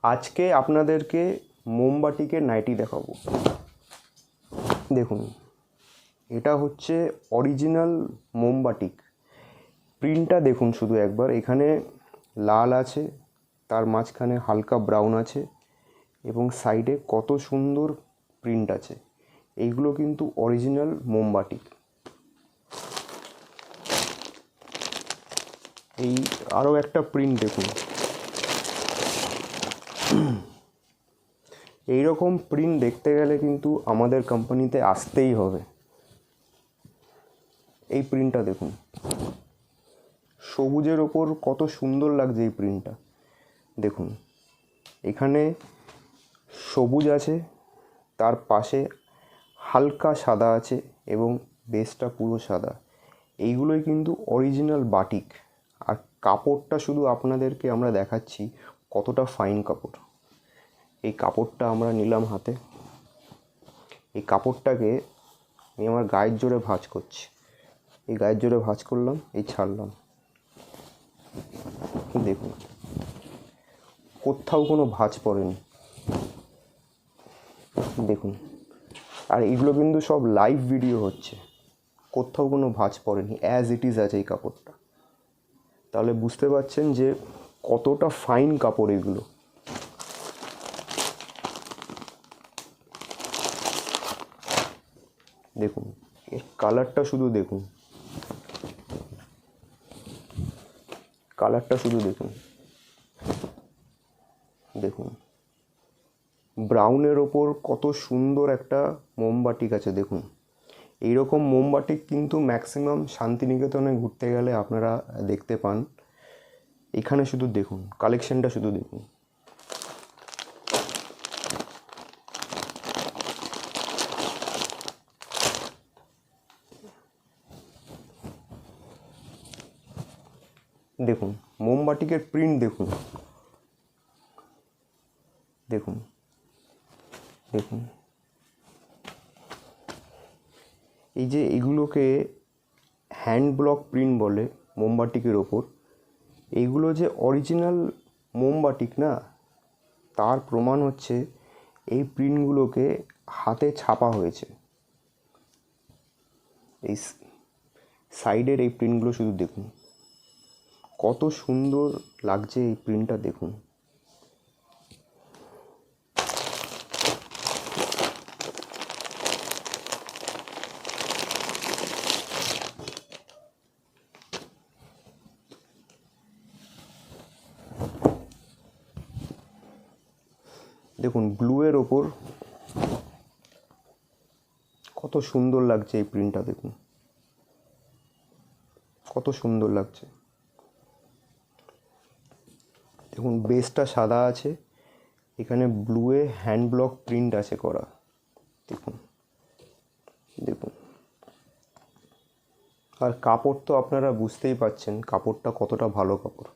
আজকে আপনাদেরকে মোমবাটিকে নাইটি দেখাবো। দেখুন, এটা হচ্ছে অরিজিনাল মোমবাটিক। প্রিন্টটা দেখুন শুধু একবার। এখানে লাল আছে, তার মাঝখানে হালকা ব্রাউন আছে এবং সাইডে কত সুন্দর প্রিন্ট আছে। এইগুলো কিন্তু অরিজিনাল মোমবাটিক। এই আরও একটা প্রিন্ট দেখুন। এই রকম প্রিন্ট দেখতে গেলে কিন্তু আমাদের কোম্পানিতে আসতেই হবে। এই প্রিন্টটা দেখুন, সবুজের ওপর কত সুন্দর লাগছে এই প্রিন্টটা। দেখুন, এখানে সবুজ আছে, তার পাশে হালকা সাদা আছে এবং বেসটা পুরো সাদা। এইগুলোই কিন্তু অরিজিনাল বাটিক। আর কাপড়টা শুধু আপনাদেরকে আমরা দেখাচ্ছি কতটা ফাইন কাপড়। এই কাপড়টা আমরা নিলাম হাতে। এই কাপড়টাকে আমি আমার গায়ের জোরে ভাঁজ করছি। এই গায়ের জোরে ভাঁজ করলাম, এই ছাড়লাম। দেখুন, কোথাও কোনো ভাঁজ পড়েনি। দেখুন, আর এগুলো কিন্তু সব লাইভ ভিডিও হচ্ছে, কোথাও কোনো ভাঁজ পড়েনি, অ্যাজ ইট ইজ আছে এই কাপড়টা। তাহলে বুঝতে পারছেন যে কতটা ফাইন কাপড় এগুলো। দেখুন, এর কালারটা শুধু দেখুন, কালারটা শুধু দেখুন। দেখুন, ব্রাউনের ওপর কত সুন্দর একটা মোমবাটিক আছে। দেখুন, এইরকম মোমবাটিক কিন্তু ম্যাক্সিমাম শান্তিনিকেতনে ঘুরতে গেলে আপনারা দেখতে পান। এখানে শুধু দেখুন, কালেকশনটা শুধু দেখুন। দেখুন, মোমবাটিকের প্রিন্ট দেখুন। দেখুন, দেখুন, এই যে এগুলোকে হ্যান্ড ব্লক প্রিন্ট বলে মোমবাটিকের ওপর, এইগুলো যে অরিজিনাল মোমবাটিক না, তার প্রমাণ হচ্ছে এই প্রিন্টগুলোকে হাতে ছাপা হয়েছে। এই সাইডের এই প্রিন্টগুলো শুধু দেখুন, কত সুন্দর লাগছে এই প্রিন্টটা। দেখুন, দেখুন ব্লুয়ের ওপর কত সুন্দর লাগছে এই প্রিন্টটা। দেখুন, কত সুন্দর লাগছে। দেখুন, বেসটা সাদা আছে, এখানে ব্লুয়ে হ্যান্ড ব্লক প্রিন্ট আছে করা। দেখুন, দেখুন, আর কাপড় তো আপনারা বুঝতেই পারছেন কাপড়টা কতটা ভালো কাপড়।